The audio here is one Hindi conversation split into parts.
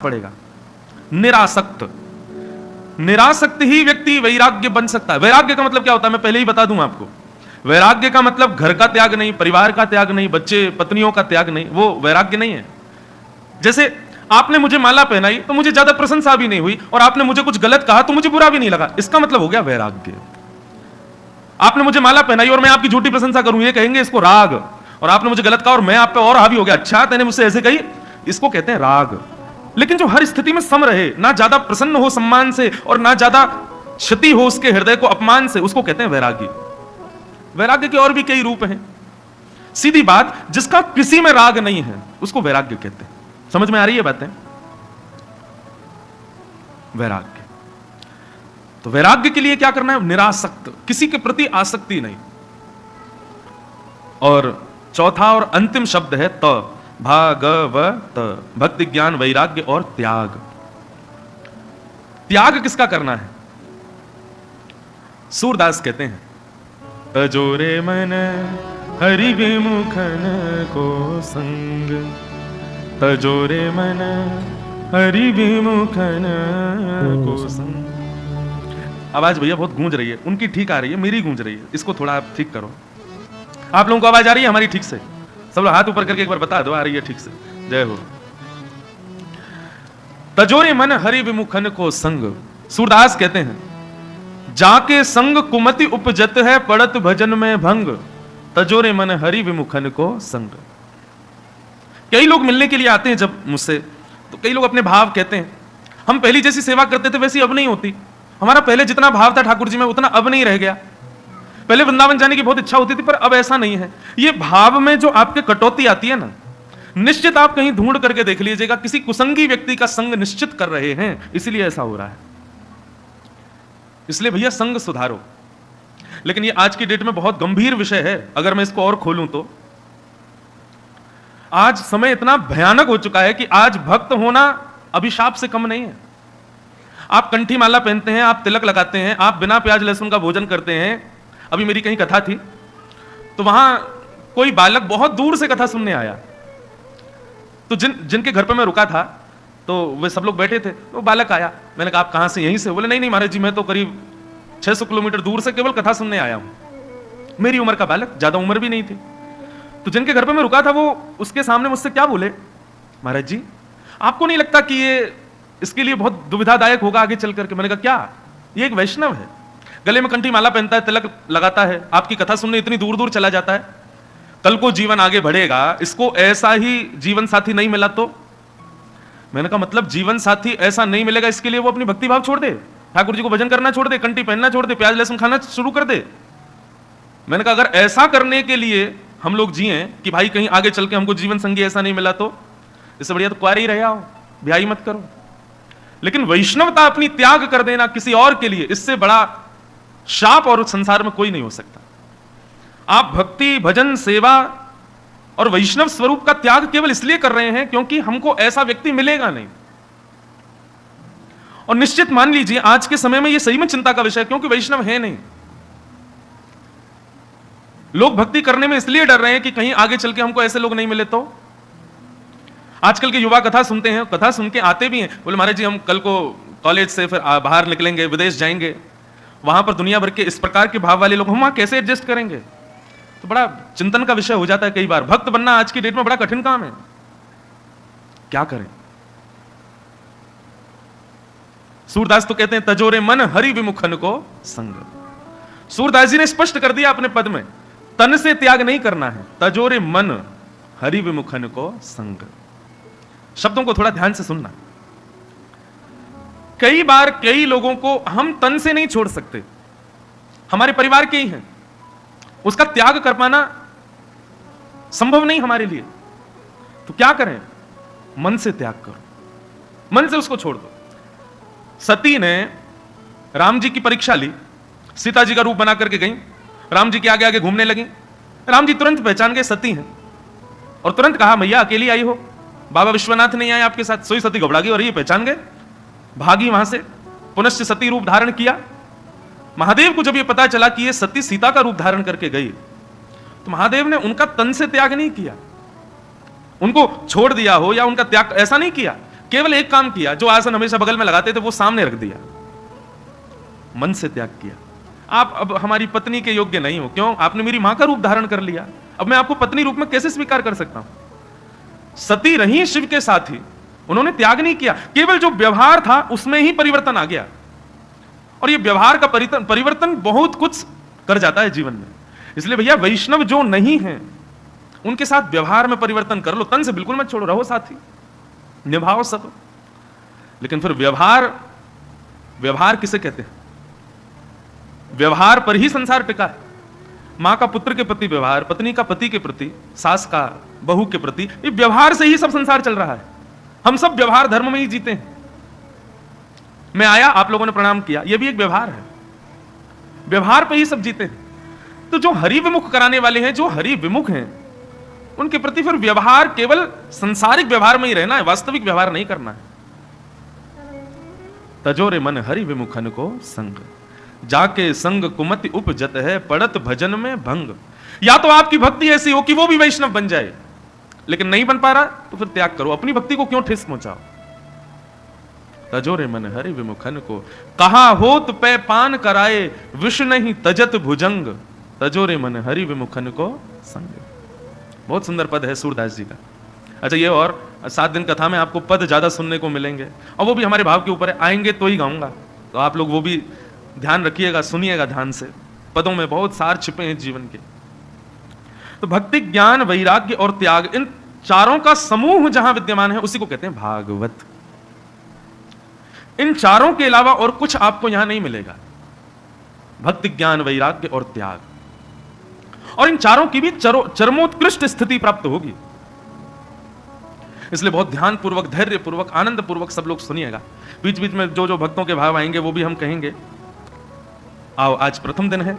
पड़ेगा। निरासक्त, निरासक्त ही व्यक्ति वैराग्य बन सकता है। वैराग्य का मतलब क्या होता है मैं पहले ही बता दूं आपको। वैराग्य का मतलब घर का त्याग नहीं, परिवार का त्याग नहीं, बच्चे पत्नियों का त्याग नहीं, वो वैराग्य नहीं है। जैसे आपने मुझे माला पहनाई तो मुझे ज्यादा प्रशंसा भी नहीं हुई, और आपने मुझे कुछ गलत कहा तो मुझे बुरा भी नहीं लगा, इसका मतलब हो गया वैराग्य। आपने मुझे माला पहनाई और मैं आपकी झूठी प्रशंसा करूं, ये कहेंगे इसको राग। और आपने मुझे गलत कहा और मैं आप पे और हावी हो गया, अच्छा तेने मुझसे ऐसे कही, इसको कहते हैं राग। लेकिन जो हर स्थिति में सम रहे, ना ज्यादा प्रसन्न हो सम्मान से और ना ज्यादा क्षति हो उसके हृदय को अपमान से, उसको कहते हैं वैरागी। वैराग्य के और भी कई रूप हैं। सीधी बात, जिसका किसी में राग नहीं है उसको वैराग्य कहते हैं। समझ में आ रही है बातें? वैराग्य। तो वैराग्य के लिए क्या करना है? निरासक्त, किसी के प्रति आसक्ति नहीं। और चौथा और अंतिम शब्द है त, भागवत। भक्ति, ज्ञान, वैराग्य और त्याग। त्याग किसका करना है? सूरदास कहते हैं, तजोरे मन हरि विमुखन को संग, तजोरे मन हरि विमुखन को संग। आवाज भैया बहुत गूंज रही है, उनकी ठीक आ रही है, मेरी गूंज रही है, इसको थोड़ा आप ठीक करो। आप लोगों को आवाज आ रही है हमारी ठीक से? सब लोग हाथ ऊपर करके एक बार बता दो आ रही है ठीक से। जय हो। तजोरे मन हरि विमुखन को संग। सूरदास कहते हैं, जाके संग कुमति उपजत है, पड़त भजन में भंग, तजोरे मन हरि विमुखन को संग। कई लोग मिलने के लिए आते हैं जब मुझसे, तो कई लोग अपने भाव कहते हैं। हम पहली जैसी सेवा करते थे वैसी अब नहीं होती। हमारा पहले जितना भाव था ठाकुर जी में उतना अब नहीं रह गया। पहले वृंदावन जाने की बहुत इच्छा होती थी पर अब ऐसा नहीं है। ये भाव में जो आपके कटौती आती है ना, निश्चित आप कहीं ढूंढ करके देख लीजिएगा, किसी कुसंगी व्यक्ति का संग निश्चित कर रहे हैं, इसलिए ऐसा हो रहा है। इसलिए भैया संग सुधारो। लेकिन ये आज की डेट में बहुत गंभीर विषय है। अगर मैं इसको और खोलूं तो आज समय इतना भयानक हो चुका है कि आज भक्त होना अभिशाप से कम नहीं है। आप कंठी माला पहनते हैं, आप तिलक लगाते हैं, आप बिना प्याज लहसुन का भोजन करते हैं। अभी मेरी कहीं कथा थी तो वहां कोई बालक बहुत दूर से कथा सुनने आया। तो जिनके घर पर मैं रुका था तो वे सब लोग बैठे थे। तो बालक आया, मैंने कहा आप कहां से? यहीं से। बोले नहीं नहीं महाराज जी, मैं तो करीब 600 किलोमीटर दूर से केवल कथा सुनने आया हूं। मेरी उम्र का बालक, ज्यादा उम्र भी नहीं थी। तो जिनके घर पर मैं रुका था वो उसके सामने मुझसे क्या बोले, महाराज जी आपको नहीं लगता कि ये इसके लिए बहुत दुविधादायक होगा आगे चल करके? मैंने कहा क्या? ये एक वैष्णव है, गले में कंठी माला पहनता है, तिलक लगाता है, आपकी कथा सुनने इतनी दूर दूर चला जाता है, कल को जीवन आगे बढ़ेगा, इसको ऐसा ही जीवन साथी नहीं मिला तो? मैंने कहा मतलब जीवन साथी ऐसा नहीं मिलेगा इसके लिए वो अपनी भक्ति भाव छोड़ दे, ठाकुर जी को भजन करना छोड़ दे, कंठी पहनना छोड़ दे, प्याज लहसुन खाना शुरू कर दे? मैंने कहा अगर ऐसा करने के लिए हम लोग जिए कि भाई कहीं आगे चल के हमको जीवन संगी ऐसा नहीं मिला तो इससे बढ़िया तो कुंवारे ही रह आओ, ब्याह ही मत करो। लेकिन वैष्णवता अपनी त्याग कर देना किसी और के लिए, इससे बड़ा शाप और संसार में कोई नहीं हो सकता। आप भक्ति, भजन, सेवा और वैष्णव स्वरूप का त्याग केवल इसलिए कर रहे हैं क्योंकि हमको ऐसा व्यक्ति मिलेगा नहीं। और निश्चित मान लीजिए आज के समय में यह सही में चिंता का विषय है, क्योंकि वैष्णव है नहीं। लोग भक्ति करने में इसलिए डर रहे हैं कि कहीं आगे चल के हमको ऐसे लोग नहीं मिले तो। आजकल के युवा कथा सुनते हैं, कथा सुन के आते भी हैं, बोले महाराज जी हम कल को कॉलेज से फिर बाहर निकलेंगे, विदेश जाएंगे, वहां पर दुनिया भर के इस प्रकार के भाव वाले लोग, हम वहां कैसे एडजस्ट करेंगे? तो बड़ा चिंतन का विषय हो जाता है कई बार। भक्त बनना आज की डेट में बड़ा कठिन काम है, क्या करें? सूरदास तो कहते हैं तजोरे मन हरि विमुखन को संग। सूरदास जी ने स्पष्ट कर दिया अपने पद में, तन से त्याग नहीं करना है, तजोरे मन हरि विमुखन को संग। शब्दों को थोड़ा ध्यान से सुनना। कई बार कई लोगों को हम तन से नहीं छोड़ सकते, हमारे परिवार के ही हैं, उसका त्याग कर पाना संभव नहीं हमारे लिए, तो क्या करें? मन से त्याग करो, मन से उसको छोड़ दो। सती ने राम जी की परीक्षा ली, सीता जी का रूप बना करके गई, राम जी के आगे आगे घूमने लगी। राम जी तुरंत पहचान गए सती हैं और तुरंत कहा मैया अकेली आई हो, बाबा विश्वनाथ नहीं आए आपके साथ? सोई सती घबरा गई और ये पहचान गए, भागी वहां से, पुनश्च सती रूप धारण किया। महादेव को जब ये पता चला कि ये सती सीता का रूप धारण करके गई, तो महादेव ने उनका तन से त्याग नहीं किया, उनको छोड़ दिया हो या उनका त्याग, ऐसा नहीं किया, केवल एक काम किया, जो आसन हमेशा बगल में लगाते थे वो सामने रख दिया, मन से त्याग किया। आप अब हमारी पत्नी के योग्य नहीं हो, क्यों? आपने मेरी मां का रूप धारण कर लिया, अब मैं आपको पत्नी रूप में कैसे स्वीकार कर सकता हूं? सती रही शिव के साथ ही, उन्होंने त्याग नहीं किया, केवल जो व्यवहार था उसमें ही परिवर्तन आ गया। और ये व्यवहार का परिवर्तन बहुत कुछ कर जाता है जीवन में। इसलिए भैया वैष्णव जो नहीं है उनके साथ व्यवहार में परिवर्तन कर लो, तन से बिल्कुल मत छोड़ो, रहो साथी, निभाओ सब। लेकिन फिर व्यवहार किसे कहते हैं? व्यवहार पर ही संसार टिका है। मां का पुत्र के प्रति व्यवहार, पत्नी का पति के प्रति, सास का बहू के प्रति, ये व्यवहार से ही सब संसार चल रहा है। हम सब व्यवहार धर्म में ही जीते हैं। मैं आया, आप लोगों ने प्रणाम किया, यह भी एक व्यवहार है, व्यवहार पे ही सब जीते हैं। तो जो हरि विमुख कराने वाले हैं, जो हरि विमुख हैं, उनके प्रति फिर व्यवहार केवल संसारिक व्यवहार में ही रहना है, वास्तविक व्यवहार नहीं करना है। तजोरे मन हरि विमुखन को संग, जाके संग कुमति उपजत है, पड़त भजन में भंग। या तो आपकी भक्ति ऐसी हो कि वो भी वैष्णव बन जाए, लेकिन नहीं बन पा रहा तो फिर त्याग करो, अपनी भक्ति को क्यों ठेस पहुंचाओ। तजोरे मन हरि विमुखन को, कहा होत पे पान कराए, विष नहीं तजत भुजंग, तजोरे मन हरि विमुखन को संग। बहुत सुंदर पद है सूरदास जी का। अच्छा, ये और 7 दिन कथा में आपको पद ज्यादा सुनने को मिलेंगे, और वो भी हमारे भाव के ऊपर है, आएंगे तो ही गाऊंगा, तो आप लोग वो भी ध्यान रखिएगा, सुनिएगा ध्यान से। पदों में बहुत सार छिपे हैं जीवन के। तो भक्ति, ज्ञान, वैराग्य और त्याग, इन चारों का समूह जहां विद्यमान है उसी को कहते हैं भागवत। इन चारों के अलावा और कुछ आपको यहां नहीं मिलेगा। भक्ति, ज्ञान, वैराग्य और त्याग, और इन चारों की भी चरमोत्कृष्ट स्थिति प्राप्त होगी। इसलिए बहुत ध्यान पूर्वक, धैर्य पूर्वक, आनंद पूर्वक सब लोग सुनिएगा। बीच बीच में जो जो भक्तों के भाव आएंगे वो भी हम कहेंगे। आओ, आज प्रथम दिन है,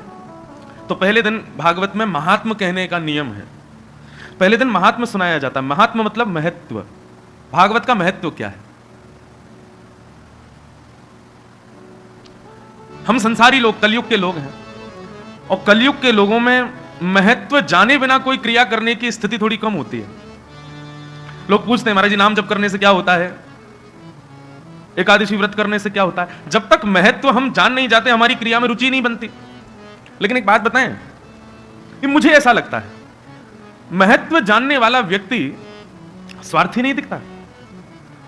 तो पहले दिन भागवत में महात्म कहने का नियम है। पहले दिन महात्म सुनाया जाता है। महात्म मतलब महत्व। भागवत का महत्व क्या है? हम संसारी लोग, कलयुग के लोग हैं, और कलयुग के लोगों में महत्व जाने बिना कोई क्रिया करने की स्थिति थोड़ी कम होती है। लोग पूछते हैं, महाराज जी नाम जप करने से क्या होता है, एकादशी व्रत करने से क्या होता है? जब तक महत्व हम जान नहीं जाते हमारी क्रिया में रुचि नहीं बनती। लेकिन एक बात बताएं, कि मुझे ऐसा लगता है महत्व जानने वाला व्यक्ति स्वार्थी नहीं दिखता।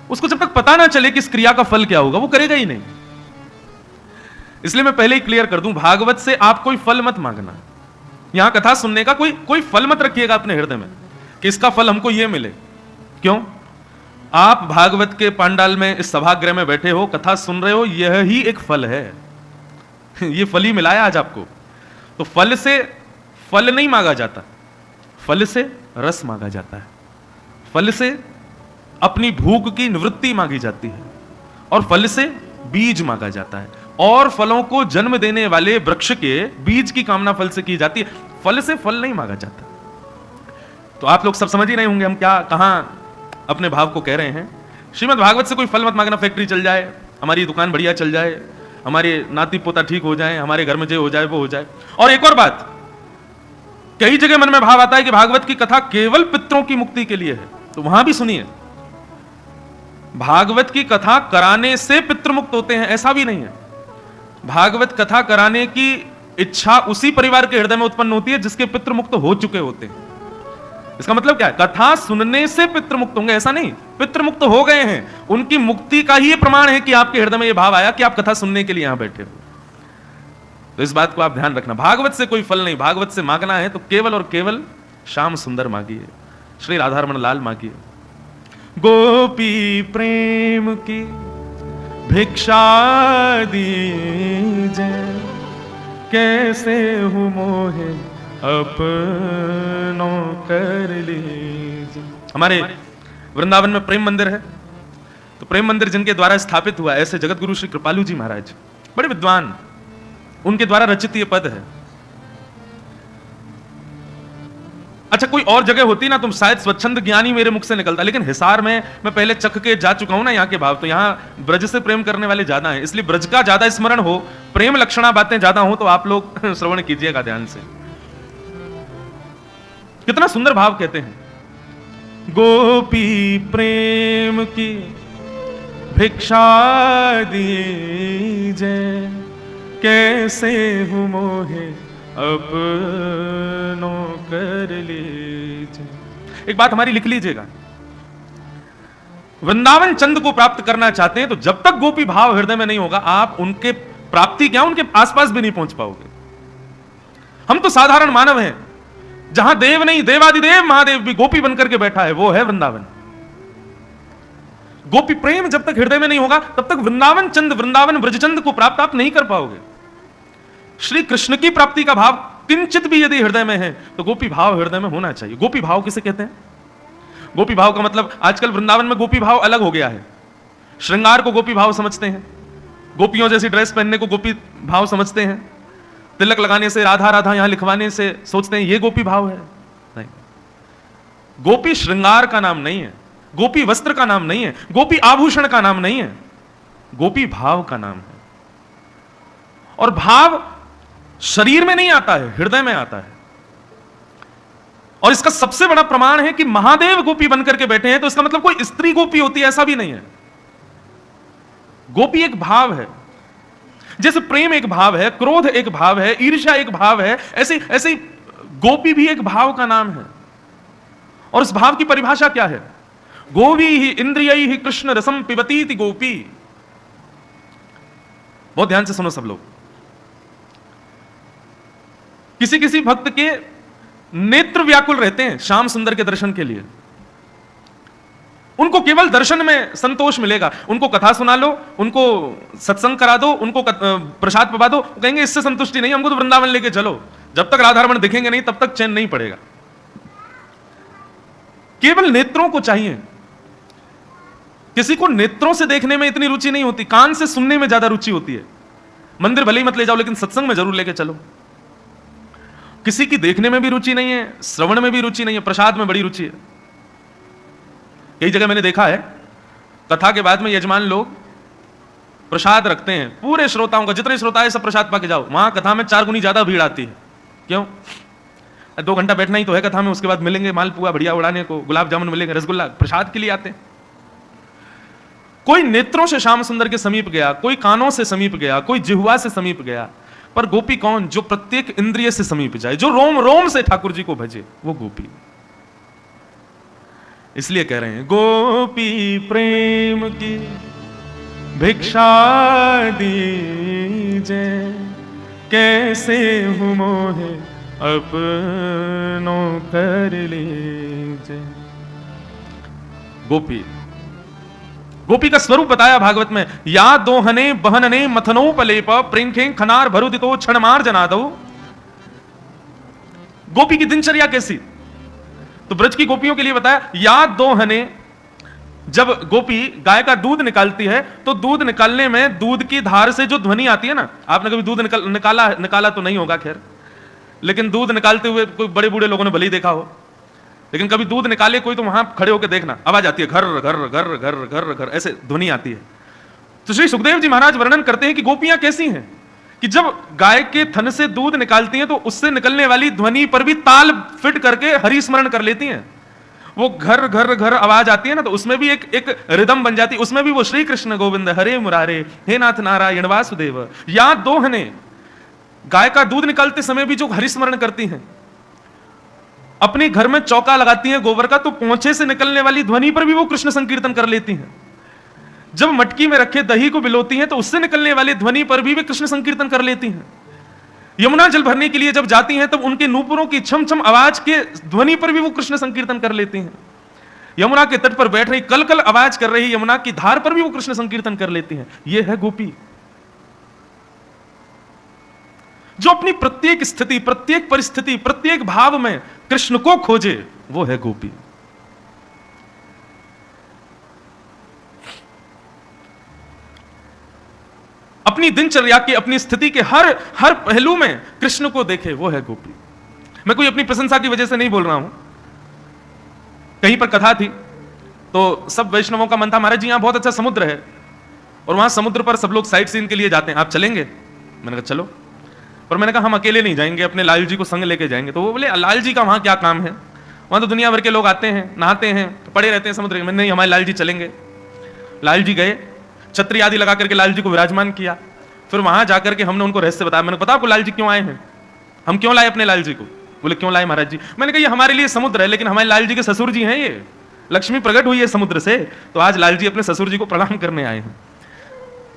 उसको जब तक पता ना चले कि इस क्रिया का फल क्या होगा वो करेगा ही नहीं। इसलिए मैं पहले ही क्लियर कर दूं, भागवत से आप कोई फल मत मांगना। यहां कथा सुनने का कोई फल मत रखिएगा अपने हृदय में कि इसका फल हमको ये मिले। क्यों? आप भागवत के पांडाल में, इस सभागृह में बैठे हो, कथा सुन रहे हो, यह ही एक फल है। ये फल ही मिला है आज आपको। तो फल से फल नहीं मांगा जाता, फल से रस मांगा जाता है। फल से अपनी भूख की निवृत्ति मांगी जाती है, और फल से बीज मांगा जाता है। और फलों को जन्म देने वाले वृक्ष के बीज की कामना फल से की जाती है, फल से फल नहीं मांगा जाता। तो आप लोग सब समझ ही नहीं होंगे हम क्या, कहां अपने भाव को कह रहे हैं। श्रीमद् भागवत से कोई फल मत मांगना। फैक्ट्री चल जाए, हमारी दुकान बढ़िया चल जाए, हमारे नाती पोता ठीक हो जाए, हमारे घर में जो हो जाए वो हो जाए। और एक और बात, कई जगह मन में भाव आता है कि भागवत की कथा केवल पितरों की मुक्ति के लिए है, तो वहां भी सुनिए, भागवत की कथा कराने से पितृ मुक्त होते हैं, ऐसा भी नहीं है। भागवत कथा कराने की इच्छा उसी परिवार के हृदय में उत्पन्न होती है जिसके पितृ मुक्त हो चुके होते हैं। इसका मतलब क्या है? कथा सुनने से पितृ मुक्त होंगे ऐसा नहीं, पितृ मुक्त हो गए हैं, उनकी मुक्ति का ही प्रमाण है कि आपके हृदय में यह भाव आया कि आप कथा सुनने के लिए यहां बैठे हो। तो इस बात को आप ध्यान रखना, भागवत से कोई फल नहीं। भागवत से मांगना है तो केवल और केवल श्याम सुंदर मांगिए, श्री राधारमण लाल मांगिए। गोपी प्रेम की भिक्षा दीजिए, कैसे हूं मोहे अपनों कर लीजिए। हमारे वृंदावन में प्रेम मंदिर है, तो प्रेम मंदिर जिनके द्वारा स्थापित हुआ, ऐसे जगत गुरु श्री कृपालु जी महाराज, बड़े विद्वान, उनके द्वारा रचित ये पद है। अच्छा, कोई और जगह होती ना तो शायद स्वच्छंद ज्ञानी मेरे मुख से निकलता, लेकिन हिसार में मैं पहले चख के जा चुका हूं ना यहाँ के भाव, तो यहाँ ब्रज से प्रेम करने वाले ज्यादा हैं, इसलिए ब्रज का ज्यादा स्मरण हो, प्रेम लक्षणा बातें ज्यादा हो, तो आप लोग श्रवण कीजिएगा ध्यान से। कितना सुंदर भाव कहते हैं, गोपी प्रेम की भिक्षा दीजिए, कैसे हूँ मोहे अपनों कर लीजिए। एक बात हमारी लिख लीजिएगा, वृंदावन चंद को प्राप्त करना चाहते हैं तो जब तक गोपी भाव हृदय में नहीं होगा, आप उनके प्राप्ति क्या उनके आसपास भी नहीं पहुंच पाओगे। हम तो साधारण मानव हैं, जहां देव नहीं देवादिदेव महादेव भी गोपी बनकर के बैठा है, वो है वृंदावन। गोपी प्रेम जब तक हृदय में नहीं होगा तब तक वृंदावन चंद, वृंदावन ब्रजचंद को प्राप्त आप नहीं कर पाओगे। श्री कृष्ण की प्राप्ति का भाव किंचित भी यदि हृदय में है तो गोपी भाव हृदय में होना चाहिए। गोपी भाव किसे कहते हैं? गोपी भाव का मतलब आजकल वृंदावन में गोपी भाव अलग हो गया है। श्रृंगार को गोपी भाव समझते हैं, गोपियों जैसी ड्रेस पहनने को गोपी भाव समझते हैं, तिलक लगाने से राधा राधा यहां लिखवाने से सोचते हैं ये गोपी भाव है। नहीं, गोपी श्रृंगार का नाम नहीं है, गोपी वस्त्र का नाम नहीं है, गोपी आभूषण का नाम नहीं है, गोपी भाव का नाम है। और भाव शरीर में नहीं आता है, हृदय में आता है। और इसका सबसे बड़ा प्रमाण है कि महादेव गोपी बनकर के बैठे हैं, तो इसका मतलब कोई स्त्री गोपी होती है ऐसा भी नहीं है। गोपी एक भाव है, जैसे प्रेम एक भाव है, क्रोध एक भाव है, ईर्ष्या एक भाव है, ऐसे ऐसे गोपी भी एक भाव का नाम है। और उस भाव की परिभाषा क्या है? गोवी ही इंद्रियई ही कृष्ण रसम पिबती थी गोपी। बहुत ध्यान से सुनो सब लोग। किसी किसी भक्त के नेत्र व्याकुल रहते हैं श्याम सुंदर के दर्शन के लिए, उनको केवल दर्शन में संतोष मिलेगा। उनको कथा सुना लो, उनको सत्संग करा दो, उनको प्रसाद पवा दो, कहेंगे इससे संतुष्टि नहीं, हमको तो वृंदावन लेके चलो। जब तक राधारमण दिखेंगे नहीं तब तक चैन नहीं पड़ेगा। केवल नेत्रों को चाहिए। किसी को नेत्रों से देखने में इतनी रुचि नहीं होती, कान से सुनने में ज्यादा रुचि होती है। मंदिर भले ही मत ले जाओ, लेकिन सत्संग में जरूर लेके चलो। किसी की देखने में भी रुचि नहीं है, श्रवण में भी रुचि नहीं है, प्रसाद में बड़ी रुचि है। कई जगह मैंने देखा है, कथा के बाद में यजमान लोग प्रसाद रखते हैं, पूरे श्रोताओं का, जितने श्रोता है सब प्रसाद पाके जाओ। वहां कथा में 4 गुनी ज्यादा भीड़ आती है। क्यों? 2 घंटा बैठना ही तो है कथा में, उसके बाद मिलेंगे मालपुआ बढ़िया उड़ाने को, गुलाब जामुन मिलेंगे, रसगुल्ला, प्रसाद के लिए आते हैं। कोई नेत्रों से श्याम सुंदर के समीप गया, कोई कानों से समीप गया, कोई जिह्वा से समीप गया, पर गोपी कौन? जो प्रत्येक इंद्रिय से समीप जाए, जो रोम रोम से ठाकुर जी को भजे, वो गोपी। इसलिए कह रहे हैं गोपी प्रेम की भिक्षा दीजिए, कैसे हूं मोहे अपनों कर लीजिए। गोपी, गोपी का स्वरूप बताया भागवत में। या दोहने बहनने मथनोपलेप प्रेंखे खनार भरुदितो क्षणमार जनादो। गोपी की दिनचर्या कैसी? तो ब्रज की गोपियों के लिए बताया, या दोहने, जब गोपी गाय का दूध निकालती है तो दूध निकालने में दूध की धार से जो ध्वनि आती है ना, आपने कभी दूध निकाला तो नहीं होगा खैर, लेकिन दूध निकालते हुए कोई बड़े बूढ़े लोगों ने भले ही देखा हो, लेकिन कभी दूध निकाले कोई तो वहां खड़े होकर देखना, आवाज आती है घर घर घर घर घर घर, ऐसे ध्वनि आती है। तो श्री सुखदेव जी महाराज वर्णन करते हैं कि गोपियां कैसी हैं कि जब गाय के थन से दूध निकालती हैं तो उससे निकलने वाली ध्वनि पर भी ताल फिट करके हरि स्मरण कर लेती हैं। वो घर घर घर आवाज आती है ना, तो उसमें भी एक रिदम बन जाती है, उसमें भी वो श्री कृष्ण गोविंद हरे मुरारे हे नाथ नारायण वासुदेव। या दोहने, गाय का दूध निकालते समय भी जो हरि स्मरण करती हैं, अपने घर में चौका लगाती हैं गोबर का, तो पोंछे से निकलने वाली ध्वनि पर भी वो कृष्ण संकीर्तन कर लेती हैं। जब मटकी में रखे दही को बिलोती हैं तो उससे निकलने वाली ध्वनि पर भी वे कृष्ण संकीर्तन कर लेती हैं। यमुना जल भरने के लिए जब जाती हैं तब उनके नूपुरों की छम छम आवाज के ध्वनि पर भी वो कृष्ण संकीर्तन कर लेती हैं। यमुना के तट पर बैठ रही कल कल आवाज कर रही यमुना की धार पर भी वो कृष्ण संकीर्तन कर लेती हैं। ये है गोपी, जो अपनी प्रत्येक स्थिति, प्रत्येक परिस्थिति, प्रत्येक भाव में कृष्ण को खोजे, वो है गोपी। अपनी दिनचर्या की, अपनी स्थिति के हर पहलू में कृष्ण को देखे, वो है गोपी। मैं कोई अपनी प्रशंसा की वजह से नहीं बोल रहा हूं। कहीं पर कथा थी तो सब वैष्णवों का मन था, महाराज जी यहां बहुत अच्छा समुद्र है और वहां समुद्र पर सब लोग साइट सीन के लिए जाते हैं, आप चलेंगे? मैंने कहा चलो। पर मैंने कहा हम अकेले नहीं जाएंगे, अपने लाल जी को संग लेके जाएंगे। तो वो बोले लाल जी का वहां क्या काम है, वहां तो दुनिया भर के लोग आते हैं, नहाते हैं, पड़े रहते हैं समुद्र में। नहीं, हमारे लाल जी चलेंगे। लाल जी गए छत्री आदि लगा करके लाल जी को विराजमान किया। फिर वहां जाकर के हमने उनको रहस्य बताया। मैंने पता आपको लाल जी क्यों आए हैं, हम क्यों लाए अपने लाल जी को? बोले क्यों लाए महाराज जी? मैंने कहा ये हमारे लिए समुद्र है, लेकिन हमारे लाल जी के ससुर जी हैं, ये लक्ष्मी प्रकट हुई है समुद्र से, तो आज लाल जी अपने ससुर जी को प्रणाम करने आए हैं।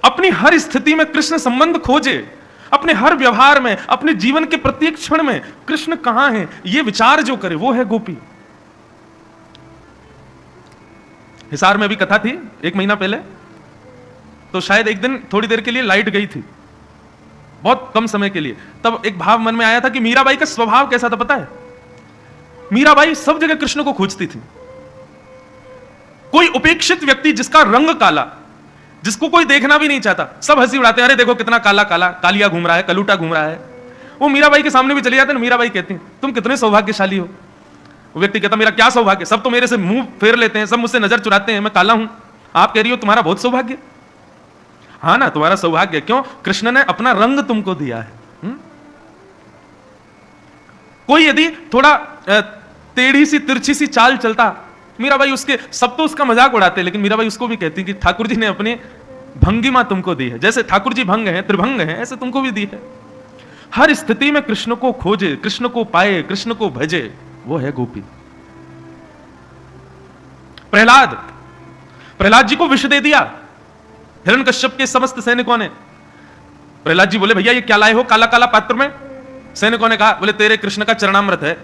अपनी हर स्थिति में कृष्ण संबंध खोजे, अपने हर व्यवहार में, अपने जीवन के प्रत्येक क्षण में कृष्ण कहां है ये विचार जो करे, वो है गोपी। हिसार में भी कथा थी 1 महीना पहले, तो शायद एक दिन थोड़ी देर के लिए लाइट गई थी, बहुत कम समय के लिए। तब एक भाव मन में आया था कि मीराबाई का स्वभाव कैसा था पता है? मीराबाई सब जगह कृष्ण को खोजती थी। कोई उपेक्षित व्यक्ति जिसका रंग काला, जिसको कोई देखना भी नहीं चाहता, सब हंसी उड़ाते हैं, अरे देखो कितना काला काला, कालिया घूम रहा है, कलूटा घूम रहा है। वो मीराबाई के सामने भी चले जाते हैं, मीराबाई कहती हैं तुम कितने सौभाग्यशाली हो। वो व्यक्ति कहता मेरा क्या सौभाग्य, सब तो मेरे से मुंह फेर लेते हैं, सब मुझसे नजर चुराते हैं, मैं काला हूं, आप कह रही हो तुम्हारा बहुत सौभाग्य। हाँ ना, तुम्हारा सौभाग्य। क्यों? कृष्ण ने अपना रंग तुमको दिया है। कोई यदि थोड़ा टेढ़ी सी तिरछी सी चाल चलता, मीराबाई उसके, सब तो उसका मजाक उड़ाते, लेकिन मीराबाई उसको भी कहती कि ठाकुर जी ने अपनी भंगिमा तुमको दी है, जैसे ठाकुर जी भंग है, त्रिभंग है, ऐसे तुमको भी दी है। हर स्थिति में कृष्ण को खोजे, कृष्ण को पाए, कृष्ण को भजे, वो है गोपी। प्रहलाद जी को विष दे दिया हिरण्यकश्यप के समस्त सैनिकों ने। प्रहलाद जी बोले भैया ये क्या लाए हो काला काला पात्र में? सैनिकों ने कहा, बोले तेरे कृष्ण का चरणामृत है।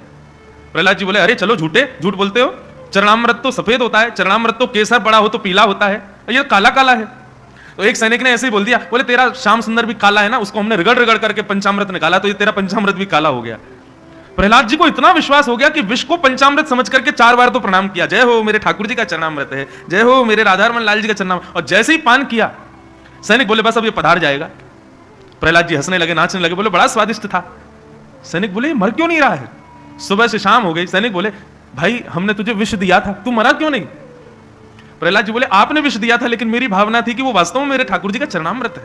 प्रहलाद जी बोले अरे चलो झूठे, झूठ बोलते हो, चरणामृत तो सफेद होता है, चरणामृत तो केसर बड़ा हो तो पीला होता है, ये काला काला है। तो एक सैनिक ने ऐसे ही बोल दिया, बोले तेरा श्याम सुंदर भी काला है ना, उसको हमने रगड़ रगड़ करके पंचामृत निकाला, तो ये तेरा पंचामृत भी काला हो गया। प्रहलाद जी को इतना विश्वास हो गया कि विष को पंचामृत समझ करके 4 बार तो प्रणाम किया, जय हो मेरे ठाकुर जी का चरणामृत है, जय हो मेरे राधारमन लाल जी का चरणामृत। और जैसे ही पान किया, सैनिक बोले बस अब ये पधार जाएगा। प्रहलाद जी हंसने लगे, नाचने लगे, बोले बड़ा स्वादिष्ट था। सैनिक बोले मर क्यों नहीं रहा है? सुबह से शाम हो गई। सैनिक बोले भाई हमने तुझे विष दिया था, तू मरा क्यों नहीं? प्रहलाद जी बोले आपने विष दिया था, लेकिन मेरी भावना थी कि वो वास्तव में मेरे ठाकुर जी का चरणामृत है।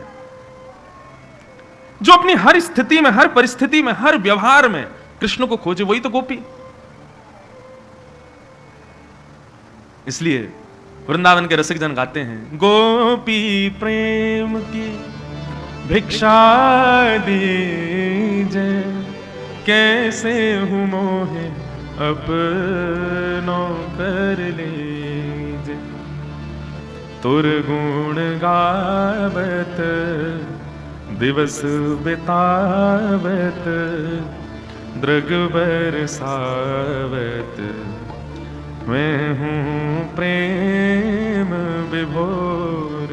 जो अपनी हर स्थिति में, हर परिस्थिति में, हर व्यवहार में कृष्ण को खोजे, वही तो गोपी। इसलिए वृंदावन के रसिक जन गाते हैं, गोपी प्रेम की भिक्षा दीजे, कैसे हूं मोहे अपनो कर लीजे, तुर गुण गावत दिवस बितावत, दृग बरसावत, मैं हूँ प्रेम विभोर,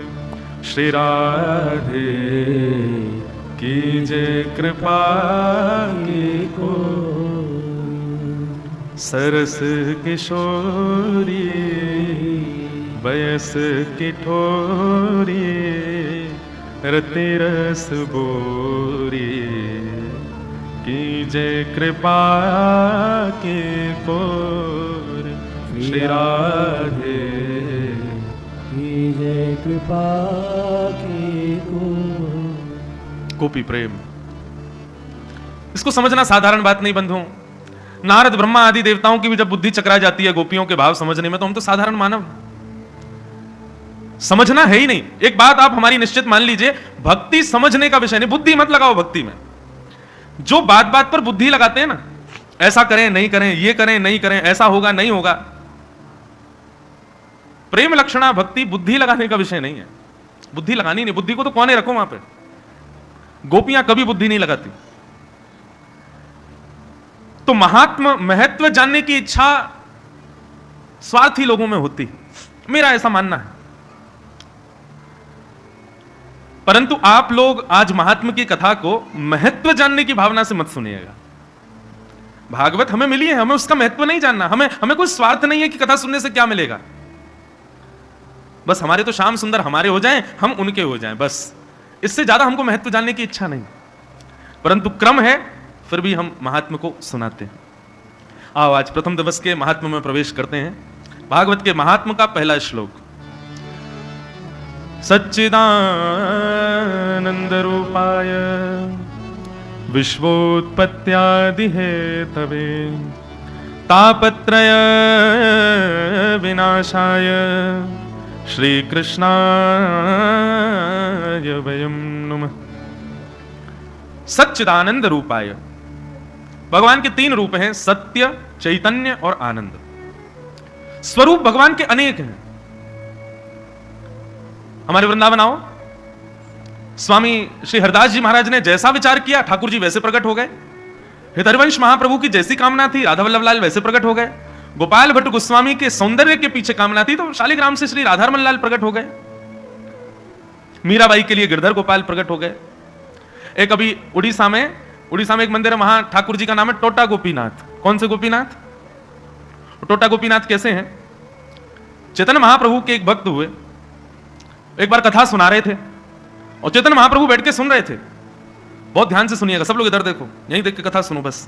श्री राधे कीजे कृपा की को, सरस किशोरी बयस की ठोरी, रति रस बोरी, कीजे कृपा की कोर, श्री राधे कीजे कृपा की कोर। गोपी प्रेम, इसको समझना साधारण बात नहीं बंधुओं। नारद ब्रह्मा आदि देवताओं की भी जब बुद्धि चकरा जाती है गोपियों के भाव समझने में, तो हम तो साधारण मानव, समझना है ही नहीं। एक बात आप हमारी निश्चित मान लीजिए, भक्ति समझने का विषय नहीं, बुद्धि मत लगाओ भक्ति में। जो बात बात पर बुद्धि लगाते हैं ना, ऐसा करें नहीं करें, ये करें नहीं करें, ऐसा होगा नहीं होगा, प्रेम लक्षणा भक्ति बुद्धि लगाने का विषय नहीं है। बुद्धि लगानी नहीं, बुद्धि को तो कौन रखो वहां पे। गोपियां कभी बुद्धि नहीं लगाती। तो महात्म महत्व जानने की इच्छा स्वार्थी लोगों में होती, मेरा ऐसा मानना है। परंतु आप लोग आज महात्मा की कथा को महत्व जानने की भावना से मत सुनिएगा। भागवत हमें मिली है, हमें उसका महत्व नहीं जानना, हमें कोई स्वार्थ नहीं है कि कथा सुनने से क्या मिलेगा। बस हमारे तो श्याम सुंदर हमारे हो जाएं, हम उनके हो जाएं, बस। इससे ज्यादा हमको महत्व जानने की इच्छा नहीं। परंतु क्रम है, फिर भी हम महात्मा को सुनाते हैं। आओ आज प्रथम दिवस के महात्मा में प्रवेश करते हैं। भागवत के महात्मा का पहला श्लोक। सच्चिदानंद रूपाय विश्वोत्पत्त्यादि हेतवे तापत्रय विनाशाय श्री कृष्णाय वयं नुमः। सच्चिदानंद रूपाय, भगवान के 3 रूप हैं, सत्य, चैतन्य और आनंद। स्वरूप भगवान के अनेक हैं। हमारे वृंदावन आओ, स्वामी श्री हरदास जी महाराज ने जैसा विचार किया ठाकुर जी वैसे प्रकट हो गए। हरिवंश महाप्रभु की जैसी कामना थी राधा वल्लभ लाल वैसे प्रकट हो गए। गोपाल भट्ट गोस्वामी के सौंदर्य के पीछे कामना थी तो शालिग्राम से श्री राधारमन लाल प्रकट हो गए। मीराबाई के लिए गिरधर गोपाल प्रकट हो गए। एक अभी उड़ीसा में एक मंदिर है, वहां ठाकुर जी का नाम है टोटा गोपीनाथ। कौन से गोपीनाथ? टोटा गोपीनाथ कैसे हैं? चैतन्य महाप्रभु के एक भक्त हुए, एक बार कथा सुना रहे थे और चैतन्य महाप्रभु बैठ के सुन रहे थे। बहुत ध्यान से सुनिएगा, सब लोग इधर देखो, यहीं देख के कथा सुनो बस।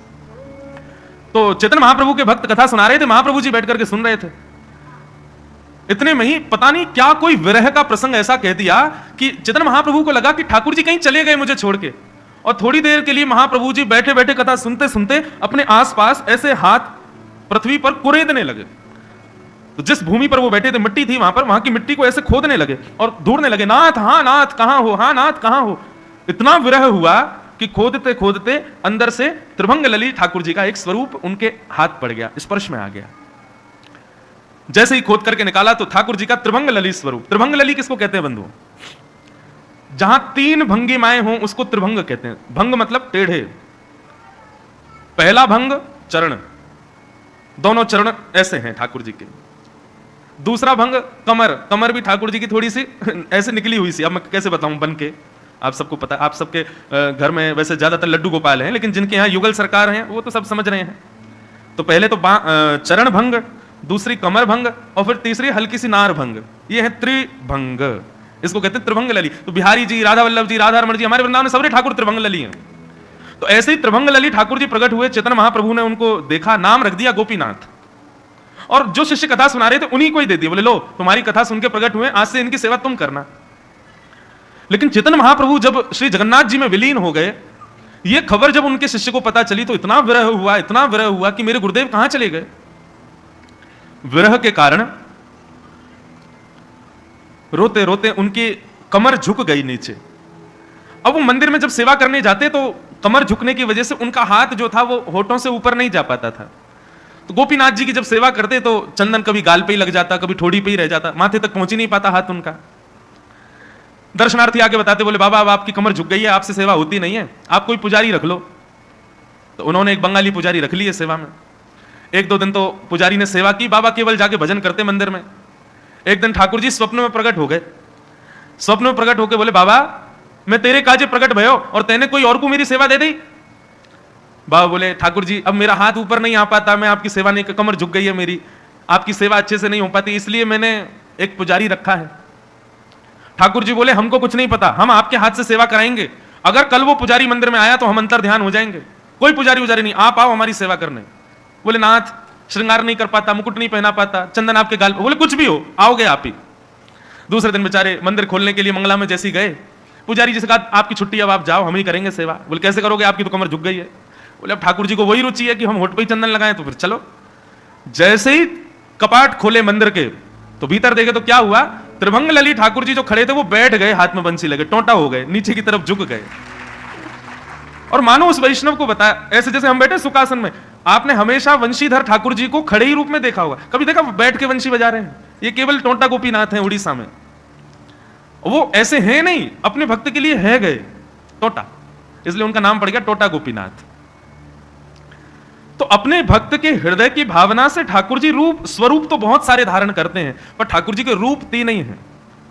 तो चैतन्य महाप्रभु के भक्त कथा सुना रहे थे, महाप्रभु जी बैठ करके सुन रहे थे। इतने में ही पता नहीं क्या कोई विरह का प्रसंग ऐसा कह दिया कि चैतन्य महाप्रभु को लगा कि ठाकुर जी कहीं चले गए मुझे छोड़ के। और थोड़ी देर के लिए महाप्रभु जी बैठे बैठे कथा सुनते सुनते अपने आसपास ऐसे हाथ पृथ्वी पर कुरेदने लगे। तो जिस भूमि पर वो बैठे थे मिट्टी थी वहां की मिट्टी को ऐसे खोदने लगे और ढूंढने लगे, नाथ हाँ नाथ कहां हो, हाँ नाथ कहां हो। इतना विरह हुआ कि खोदते खोदते अंदर से त्रिभंग लली ठाकुर जी का एक स्वरूप उनके हाथ पड़ गया, स्पर्श में आ गया। जैसे ही खोद करके निकाला तो ठाकुर जी का त्रिभंग लली स्वरूप। त्रिभंग लली किसको कहते हैं बंधु? जहां 3 भंगिमाएं हों उसको त्रिभंग कहते हैं। भंग मतलब टेढ़े। पहला भंग चरण, दोनों चरण ऐसे हैं ठाकुर जी के। दूसरा भंग कमर, कमर भी ठाकुर जी की थोड़ी सी ऐसे निकली हुई सी। अब मैं कैसे बताऊं बन के, आप सबको पता, आप सबके घर में वैसे ज्यादातर लड्डू गोपाल हैं, लेकिन जिनके यहाँ युगल सरकार हैं वो तो सब समझ रहे हैं। तो पहले तो चरण भंग, दूसरी कमर भंग और फिर तीसरी हल्की सी नार भंग। ये है त्रिभंग, इसको कहते हैं त्रिभंग लली। तो बिहारी जी, राधा वल्लभ जी, राधारमण जी, हमारे वृंदावन में सबरे ठाकुर त्रिभंग लली हैं। तो ऐसे ही त्रिभंग लली ठाकुर जी प्रकट हुए। चैतन्य महाप्रभु ने उनको देखा, नाम रख दिया गोपीनाथ। और जो शिष्य कथा सुना रहे थे उन्हीं को ही दे दिया, बोले लो तुम्हारी कथा सुन के प्रकट हुए, आज से इनकी सेवा तुम करना। लेकिन चैतन्य महाप्रभु जब श्री जगन्नाथ जी में विलीन हो गए, ये खबर जब उनके शिष्य को पता चली तो इतना विरह हुआ कि मेरे गुरुदेव कहां चले गए। विरह के कारण रोते रोते उनकी कमर झुक गई नीचे। अब वो मंदिर में जब सेवा करने जाते तो कमर झुकने की वजह से उनका हाथ जो था वो होठों से ऊपर नहीं जा पाता था। तो गोपीनाथ जी की जब सेवा करते तो चंदन कभी गाल पे ही लग जाता, कभी ठोड़ी पे ही रह जाता, माथे तक पहुंच ही नहीं पाता हाथ उनका। दर्शनार्थी आके बताते, बोले बाबा अब आपकी कमर झुक गई है, आपसे सेवा होती नहीं है, आप कोई पुजारी रख लो। तो उन्होंने एक बंगाली पुजारी रख ली है सेवा में। 1-2 दिन तो पुजारी ने सेवा की, बाबा केवल जाके भजन करते मंदिर में। एक दिन ठाकुर जी स्वप्न में प्रकट हो गए। स्वप्न में प्रकट होकर बोले, बाबा मैं तेरे काजे प्रकट भयो और तेने कोई और को मेरी सेवा दे दी। बाबा बोले, ठाकुर जी अब मेरा हाथ ऊपर नहीं आ पाता, मैं आपकी सेवा नहीं, कमर झुक गई है मेरी, आपकी सेवा अच्छे से नहीं हो पाती, इसलिए मैंने एक पुजारी रखा है। ठाकुर जी बोले, हमको कुछ नहीं पता, हम आपके हाथ से सेवा कराएंगे। अगर कल वो पुजारी मंदिर में आया तो हम अंतर ध्यान हो जाएंगे। कोई पुजारी उजारी नहीं, आप आओ हमारी सेवा करने। बोले, नाथ श्रृंगार नहीं कर पाता, मुकुट नहीं पहना पाता, चंदन आपके गाल। बोले, कुछ भी हो, आओगे आप ही। दूसरे दिन बेचारे मंदिर खोलने के लिए मंगला में जैसे गए, पुजारी जी से कहा, आपकी छुट्टी, अब आप जाओ, हम ही करेंगे सेवा। बोले, कैसे करोगे, आपकी तो कमर झुक गई है। बोले, अब ठाकुर जी को वही रुचि है कि हम होठ पे ही चंदन लगाएं, तो फिर चलो। जैसे ही कपाट खोले मंदिर के तो भीतर देखे तो क्या हुआ, त्रिभंग लली ठाकुर जी जो खड़े थे वो बैठ गए, हाथ में बंसी लगे, टोंटा हो गए, नीचे की तरफ झुक गए। और मानो उस वैष्णव को बताया, ऐसे जैसे हम बैठे सुखासन में, आपने हमेशा वंशीधर ठाकुर जी को खड़े ही रूप में देखा होगा, कभी देखा बैठ के वंशी बजा रहे हैं? ये केवल टोंटा गोपीनाथ हैं उड़ीसा में। वो ऐसे हैं नहीं, अपने भक्त के लिए है गए टोटा, इसलिए उनका नाम पड़ गया टोटा गोपीनाथ। तो अपने भक्त के हृदय की भावना से ठाकुर जी रूप स्वरूप तो बहुत सारे धारण करते हैं, पर ठाकुर जी के रूप 3 ही हैं,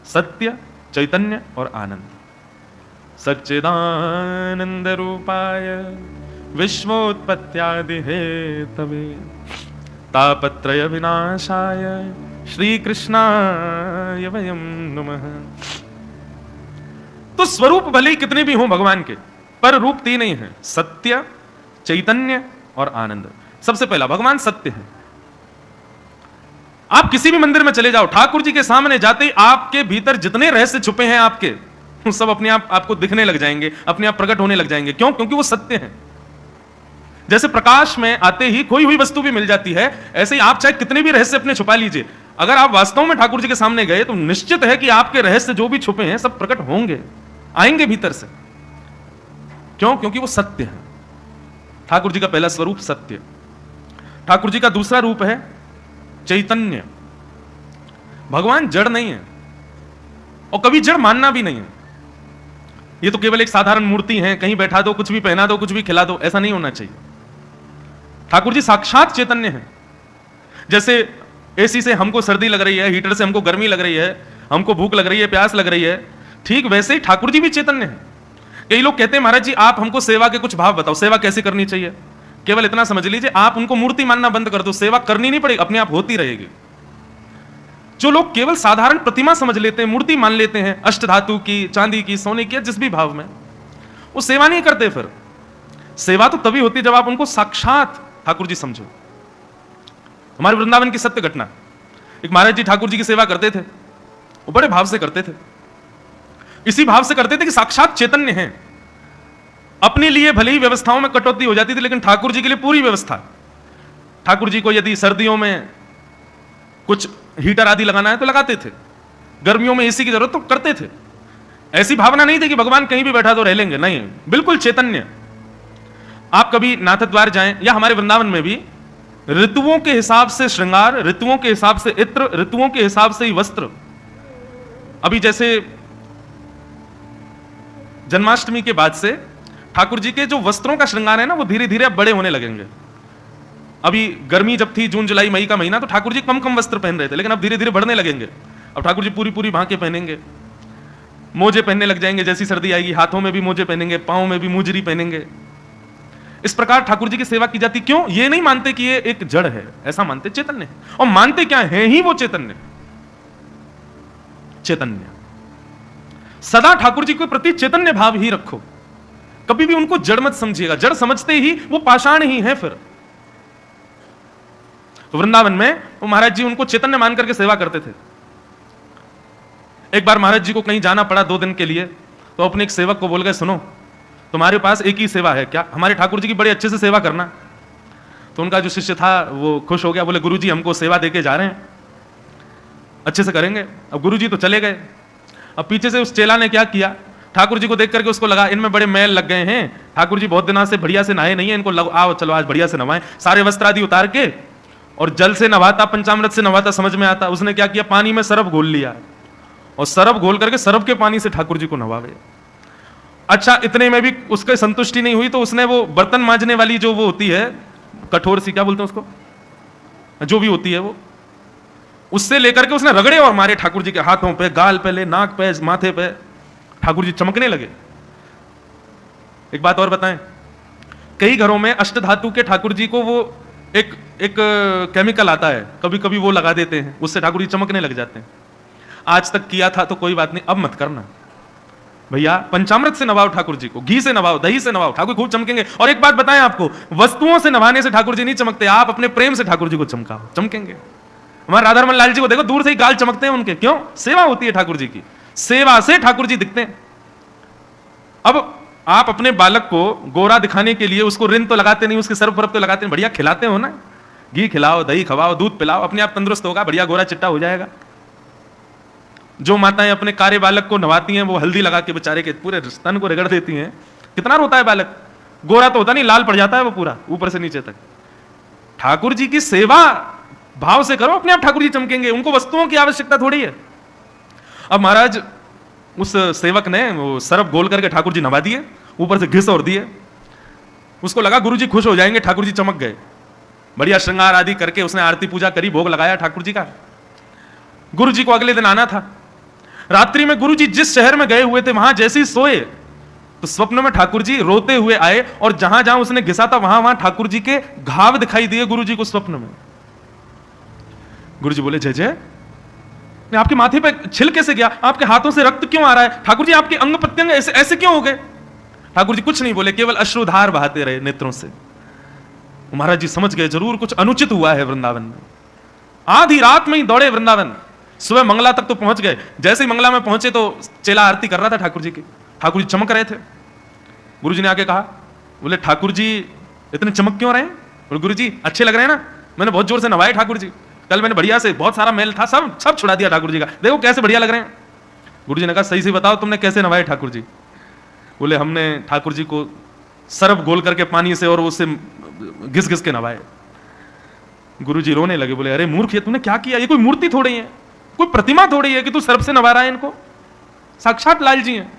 सत्य, चैतन्य और आनंद। सच्चिदानंद रूपाय विश्वोत्पत्त्यादि हेतवे तापत्रय विनाशाय श्री कृष्णाय वयं नमः। तो स्वरूप भले ही कितने भी हों भगवान के, पर रूप 3 ही हैं, सत्य, चैतन्य और आनंद। सबसे पहला भगवान सत्य है। आप किसी भी मंदिर में चले जाओ, ठाकुर जी के सामने जाते ही आपके भीतर जितने रहस्य छुपे हैं आपके, सब अपने आप आपको दिखने लग जाएंगे, अपने आप प्रकट होने लग जाएंगे। क्यों? क्योंकि वो सत्य है। जैसे प्रकाश में आते ही खोई हुई वस्तु भी मिल जाती है, ऐसे ही आप चाहे कितने भी रहस्य अपने छुपा लीजिए, अगर आप वास्तव में ठाकुर जी के सामने गए तो निश्चित है कि आपके रहस्य जो भी छुपे हैं सब प्रकट होंगे, आएंगे भीतर से। क्यों? क्योंकि वो सत्य है। ठाकुर जी का पहला स्वरूप सत्य। ठाकुर जी का दूसरा रूप है चैतन्य। भगवान जड़ नहीं है और कभी जड़ मानना भी नहीं है। ये तो केवल एक साधारण मूर्ति है, कहीं बैठा दो, कुछ भी पहना दो, कुछ भी खिला दो, ऐसा नहीं होना चाहिए। ठाकुर जी साक्षात चैतन्य है। जैसे एसी से हमको सर्दी लग रही है, हीटर से हमको गर्मी लग रही है, हमको भूख लग रही है, प्यास लग रही है, ठीक वैसे ही ठाकुर जी भी चैतन्य है। कई लोग कहते हैं महाराज जी आप हमको सेवा के कुछ भाव बताओ, सेवा कैसे करनी चाहिए। केवल इतना समझ लीजिए, आप उनको मूर्ति मानना बंद कर दो, सेवा करनी नहीं पड़ेगी, अपने आप होती रहेगी। जो लोग केवल साधारण प्रतिमा समझ लेते हैं, मूर्ति मान लेते हैं, अष्टधातु की, चांदी की, सोने की, जिस भी भाव में, वो सेवा नहीं करते। फिर सेवा तो तभी होती जब आप उनको साक्षात ठाकुर जी समझो। हमारे वृंदावन की सत्य घटना, एक महाराज जी ठाकुर जी की सेवा करते थे, वो बड़े भाव से करते थे। इसी भाव से करते थे कि साक्षात चैतन्य हैं। अपने लिए भले ही व्यवस्थाओं में कटौती हो जाती थी, लेकिन ठाकुर जी के लिए पूरी व्यवस्था। ठाकुर जी को यदि सर्दियों में कुछ हीटर आदि लगाना है तो लगाते थे, गर्मियों में एसी की जरूरत तो करते थे। ऐसी भावना नहीं थी कि भगवान कहीं भी बैठा तो रह लेंगे, नहीं, बिल्कुल चैतन्य। आप कभी नाथ द्वार जाएं या हमारे वृंदावन में भी ऋतुओं के हिसाब से श्रृंगार, ऋतुओं के हिसाब से इत्र, ऋतुओं के हिसाब से ही वस्त्र। अभी जैसे जन्माष्टमी के बाद से ठाकुर जी के जो वस्त्रों का श्रृंगार है ना, वो धीरे धीरे अब बड़े होने लगेंगे। अभी गर्मी जब थी, जून जुलाई मई का महीना, तो ठाकुर जी कम कम वस्त्र पहन रहे थे, लेकिन अब धीरे धीरे बढ़ने लगेंगे। अब ठाकुर जी पूरी पूरी भांके पहनेंगे, मोजे पहनने लग जाएंगे, जैसी सर्दी आएगी हाथों में भी मोजे पहनेंगे, पांव में भी मुजरी पहनेंगे। इस प्रकार ठाकुर जी की सेवा की जाती। क्यों? ये नहीं मानते कि ये एक जड़ है, ऐसा मानते चैतन्य है। और मानते क्या है ही वो चैतन्य। चैतन्य सदा ठाकुर जी के प्रति चैतन्य भाव ही रखो, कभी भी उनको जड़ मत समझिएगा। जड़ समझते ही वो पाषाण ही है। फिर तो वृंदावन में वो महाराज जी उनको चैतन्य मान करके सेवा करते थे। एक बार महाराज जी को कहीं जाना पड़ा 2 दिन के लिए, तो अपने एक सेवक को बोल गए, सुनो तुम्हारे पास एक ही सेवा है क्या, हमारे ठाकुर जी की बड़े अच्छे से सेवा करना। तो उनका जो शिष्य था वो खुश हो गया, बोले गुरुजी हमको सेवा देके जा रहे हैं, अच्छे से करेंगे। अब गुरुजी तो चले गए। अब पीछे से उस चेला ने क्या किया, ठाकुर जी को देख करके उसको लगा इनमें बड़े मैल लग गए हैं, ठाकुर जी बहुत दिनों से बढ़िया से नहाए नहीं है, इनको आओ चलो आज बढ़िया से नवाएं। सारे वस्त्र आदि उतार के और जल से नवाता, पंचामृत से नवाता समझ में आता। उसने क्या किया, पानी में सरफ घोल लिया और सरफ घोल करके सरफ के पानी से ठाकुर जी को नवावे। अच्छा, इतने में भी उसके संतुष्टि नहीं हुई, तो उसने वो बर्तन मांजने वाली जो वो होती है कठोर सी, क्या बोलते हैं उसको, जो भी होती है वो, उससे लेकर के उसने रगड़े और मारे ठाकुर जी के हाथों पे, गाल पे, नाक पे, माथे पे। ठाकुर जी चमकने लगे। एक बात और बताएं, कई घरों में अष्टधातु के ठाकुर जी को वो एक केमिकल आता है, कभी कभी वो लगा देते हैं, उससे ठाकुर जी चमकने लग जाते हैं। आज तक किया था तो कोई बात नहीं, अब मत करना भैया। पंचामृत से नवाओ ठाकुर जी को, घी से नवाओ, दही से नवाओ, ठाकुर खूब चमकेंगे। और एक बात बताएं आपको, वस्तुओं से नवाने से ठाकुर जी नहीं चमकते, आप अपने प्रेम से ठाकुर जी को चमकाओ, चमकेंगे। हमारे राधारमन लाल जी को देखो, दूर से ही गाल चमकते हैं उनके, क्यों? सेवा होती है ठाकुर जी की, सेवा से ठाकुर जी दिखते हैं। अब आप अपने बालक को गोरा दिखाने के लिए उसको रिन तो लगाते नहीं, उसके सर पर तो लगाते हैं, बढ़िया खिलाते हो ना, घी खिलाओ, दही खवाओ, दूध पिलाओ, अपने आप तंदुरुस्त होगा, बढ़िया गोरा चिट्टा हो जाएगा। जो माताएं अपने कार्य बालक को नवाती हैं, वो हल्दी लगा के बेचारे के पूरे स्तन को रगड़ देती हैं, कितना रोता है बालक। गोरा तो होता नहीं, लाल पड़ जाता है वो पूरा, ऊपर से नीचे तक। ठाकुर जी की सेवा भाव से करो, अपने आप ठाकुर जी चमकेंगे, उनको वस्तुओं की आवश्यकता थोड़ी है। अब महाराज उस सेवक ने वो सरफ गोल करके ठाकुर जी नवा दिए, ऊपर से घिस और दिए। उसको लगा गुरु जी खुश हो जाएंगे, ठाकुर जी चमक गए। बढ़िया श्रृंगार आदि करके उसने आरती पूजा करी, भोग लगाया ठाकुर जी का। गुरु जी को अगले दिन आना था। रात्रि में गुरु जी जिस शहर में गए हुए थे, वहां जैसे ही सोए तो स्वप्न में ठाकुर जी रोते हुए आए, और जहां जहां उसने घिसा था वहां वहां ठाकुर जी के घाव दिखाई दिए गुरु जी को स्वप्न में। गुरु जी बोले, जय जय, आपके माथे पे छिल कैसे गया, आपके हाथों से रक्त क्यों आ रहा है, ठाकुर जी आपके अंग प्रत्यंग ऐसे ऐसे क्यों हो गए? ठाकुर जी कुछ नहीं बोले, केवल अश्रुधार बहाते रहे नेत्रों से। महाराज जी समझ गए जरूर कुछ अनुचित हुआ है वृंदावन में। आधी रात में ही दौड़े वृंदावन, सुबह मंगला तक तो पहुंच गए। जैसे ही मंगला में पहुंचे तो चेला आरती कर रहा था ठाकुर जी की, ठाकुर जी चमक रहे थे। गुरु जी ने आके कहा, बोले ठाकुर जी इतने चमक क्यों रहे हैं? बोले गुरु जी अच्छे लग रहे हैं ना, मैंने बहुत जोर से नवाए ठाकुर जी। कल मैंने बढ़िया से बहुत सारा मैल था, सब छुड़ा दिया ठाकुर जी का, देखो कैसे बढ़िया लग रहे हैं। गुरु जी ने कहा सही से बताओ तुमने कैसे नवाए ठाकुर जी? बोले हमने ठाकुर जी को सरफ घोल करके पानी से और उससे घिस घिस के नवाए। गुरु जी रोने लगे, बोले अरे मूर्ख, ये तूने क्या किया? ये कोई मूर्ति थोड़ी है, कोई प्रतिमा थोड़ी है कि तू सरफ से नवा रहा है इनको, साक्षात लाल जी हैं।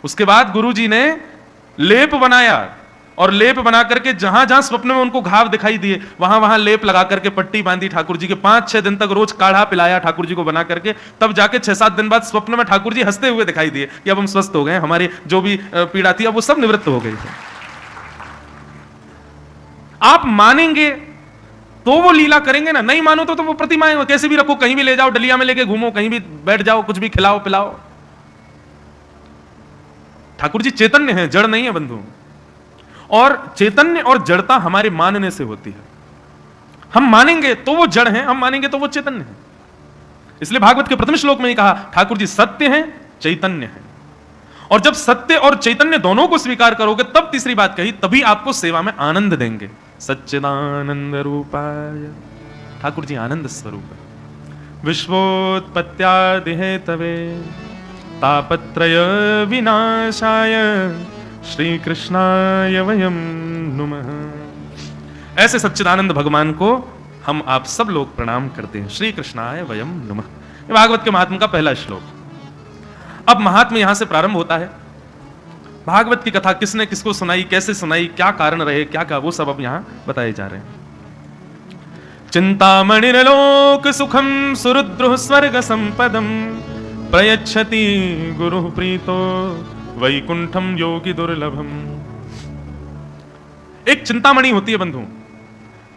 उसके बाद गुरु जी ने लेप बनाया और लेप बना करके जहां जहां स्वप्न में उनको घाव दिखाई दिए वहां वहां लेप लगा करके पट्टी बांधी ठाकुर जी के। 5-6 दिन तक रोज काढ़ा पिलाया ठाकुर जी को बना करके, तब जाके 6-7 दिन बाद स्वप्न में ठाकुर जी हंसते हुए दिखाई दिए कि अब हम स्वस्थ हो गए, हमारी जो भी पीड़ा थी अब वो सब निवृत्त हो गई थी। आप मानेंगे तो वो लीला करेंगे ना, नहीं मानो तो वो प्रतिमाएं कैसे भी रखो, कहीं भी ले जाओ, डलिया में लेके घूमो, कहीं भी बैठ जाओ, कुछ भी खिलाओ पिलाओ। ठाकुर जी चैतन्य है, जड़ नहीं है बंधु। और चैतन्य और जड़ता हमारे मानने से होती है। हम मानेंगे तो वो जड़ है, हम मानेंगे तो वो चैतन्य है। इसलिए भागवत के प्रथम श्लोक में ही कहा ठाकुर जी सत्य हैं, चैतन्य है। और जब सत्य और चैतन्य दोनों को स्वीकार करोगे तब तीसरी बात कही, तभी आपको सेवा में आनंद देंगे। सच्चिदानंद रूपाय, ठाकुर जी आनंद स्वरूप है। विश्वोत्पत्त्यादि हेतवे तापत्रय विनाशाय श्री कृष्णाय वयम नुमः। ऐसे सच्चिदानंद भगवान को हम आप सब लोग प्रणाम करते हैं। श्री कृष्णाय वयम नुमः। भागवत के महात्म्य का पहला श्लोक। अब महात्म्य यहां से प्रारंभ होता है। भागवत की कथा किसने किसको सुनाई, कैसे सुनाई, क्या कारण रहे, क्या क्या, वो सब अब यहां बताए जा रहे हैं। चिंतामणिर्लोक सुखम सुरुद्रुः स्वर्ग संपदम प्रयच्छति गुरु प्रीतो वैकुंठम योगी दुर्लभम। एक चिंतामणि होती है बंधु।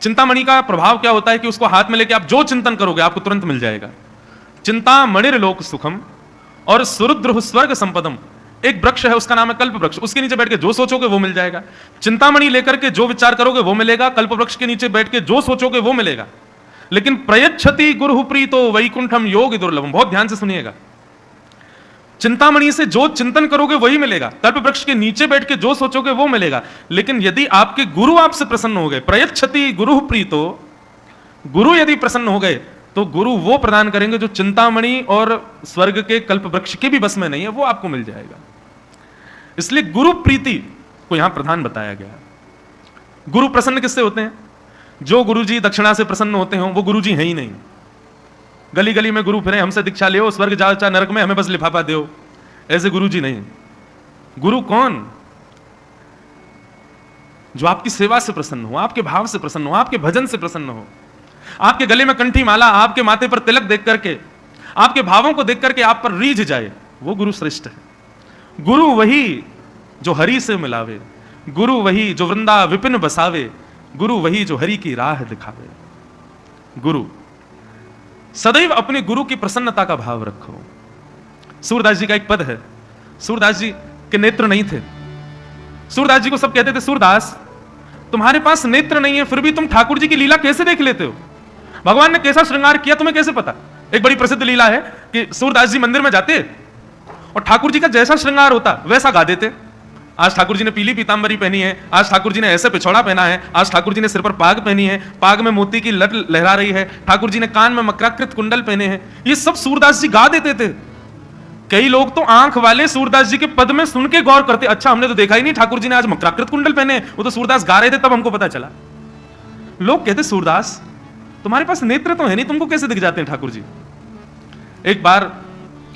चिंतामणि का प्रभाव क्या होता है कि उसको हाथ में लेके आप जो चिंतन करोगे आपको तुरंत मिल जाएगा। चिंतामणिर्लोक सुखम और सुरुद्रुः स्वर्ग संपदम, एक वृक्ष है उसका नाम है कल्प वृक्ष, उसके नीचे बैठ के जो सोचोगे वो मिल जाएगा। चिंतामणि लेकर के जो विचार करोगे वो मिलेगा, कल्प वृक्ष के नीचे बैठ के जो सोचोगे वो मिलेगा। लेकिन प्रयच्छति गुरु प्रीतो वैकुंठम योगी दुर्लभम, बहुत ध्यान से सुनिएगा। चिंतामणि से जो चिंतन करोगे वही मिलेगा, कल्प वृक्ष के नीचे बैठ के जो सोचोगे वो मिलेगा। लेकिन यदि आपके गुरु आपसे प्रसन्न हो गए, प्रयच्छति गुरु प्रीतो, गुरु यदि प्रसन्न हो गए तो गुरु वो प्रदान करेंगे जो चिंतामणि और स्वर्ग के कल्प वृक्ष के भी बस में नहीं है, वो आपको मिल जाएगा। इसलिए गुरु प्रीति को यहां प्रधान बताया गया। गुरु प्रसन्न किससे होते हैं? जो गुरु जी दक्षिणा से प्रसन्न होते हो वो गुरु जी हैं ही नहीं। गली गली में गुरु फिरे, हमसे दीक्षा ले, स्वर्ग जाओ चाहे नरक में, हमें बस लिफाफा दो, ऐसे गुरु जी नहीं। गुरु कौन? जो आपकी सेवा से प्रसन्न हो, आपके भाव से प्रसन्न हो, आपके भजन से प्रसन्न हो, आपके गले में कंठी माला, आपके माथे पर तिलक देख करके, आपके भावों को देख करके आप पर रीझ जाए, वो गुरु श्रेष्ठ है। गुरु वही जो हरि से मिलावे, गुरु वही जो वृंदा विपिन बसावे, गुरु वही जो हरि की राह दिखावे। गुरु सदैव अपने गुरु की प्रसन्नता का भाव रखो। सूरदास जी का एक पद है, सूरदास जी के नेत्र नहीं थे। सूरदास जी को सब कहते थे सूरदास तुम्हारे पास नेत्र नहीं है फिर भी तुम ठाकुर जी की लीला कैसे देख लेते हो? भगवान ने कैसा श्रृंगार किया तुम्हें कैसे पता? एक बड़ी प्रसिद्ध लीला है कि सूरदास जी मंदिर में जाते और ठाकुर जी का जैसा श्रृंगार होता वैसा गा देते। आज ठाकुर जी ने पीली पीतांबरी पहनी है, आज ठाकुर जी ने ऐसे पिछौड़ा पहना है, आज ठाकुर जी ने सिर पर पाग पहनी है, पाग में मोती की लट लहरा रही है, ठाकुर जी ने कान में मकराकृत कुंडल पहने हैं, ये सब सूरदास जी गा देते थे। कई लोग तो आंख वाले सूरदास जी के पद में सुन के गौर करते, अच्छा हमने तो देखा ही नहीं ठाकुर जी ने आज मकराकृत कुंडल पहने, वो तो सूरदास गा रहे थे तब हमको पता चला। लोग कहते सूरदास तुम्हारे पास नेत्र तो है नहीं, तुमको कैसे दिख जाते हैं ठाकुर जी? एक बार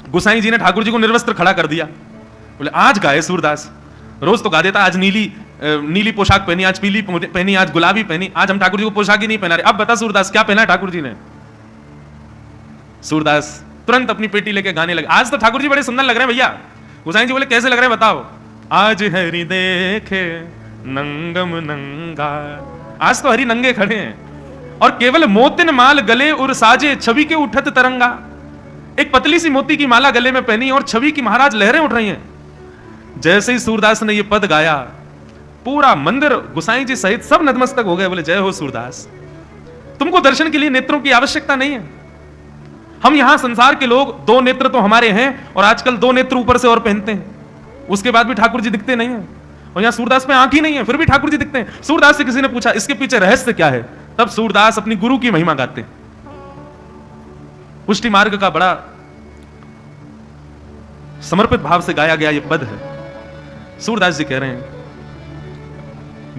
गोसाई जी ने ठाकुर जी को निर्वस्त्र खड़ा कर दिया, बोले आज गाए सूरदास, रोज तो गा देता, आज नीली पोशाक पहनी, आज पीली पहनी, आज गुलाबी पहनी, आज हम ठाकुर जी को पोशाक ही नहीं पहना रहे। अब बता सूरदास क्या पहना है ठाकुर जी ने? सूरदास तुरंत अपनी पेटी लेके गाने लगे, आज तो ठाकुर जी बड़े सुंदर लग रहे हैं भैया। गोसाई जी बोले कैसे लग रहे हैं बताओ? आज हरि देखे नंगम नंगा, आज तो हरि नंगे खड़े हैं और केवल मोतिन माल गले और साजे छवि के उठत तरंगा। एक पतली सी मोती की माला गले में पहनी और छवि की महाराज लहरें उठ रही हैं। जैसे ही सूरदास ने ये पद गाया पूरा मंदिर गोसाई जी सहित सब नतमस्तक हो गए, बोले जय हो सूरदास। तुमको दर्शन के लिए नेत्रों की आवश्यकता नहीं है। हम यहां संसार के लोग दो नेत्र तो हमारे हैं और आजकल दो नेत्र ऊपर से और पहनते हैं, उसके बाद भी ठाकुर जी दिखते नहीं है। और यहां सूरदास में आंख ही नहीं है फिर भी ठाकुर जी दिखते हैं। सूरदास से किसी ने पूछा इसके पीछे रहस्य क्या है, तब सूरदास अपनी गुरु की महिमा गाते हैं। पुष्टि मार्ग का बड़ा समर्पित भाव से गाया गया ये पद है। सूरदास जी कह रहे हैं,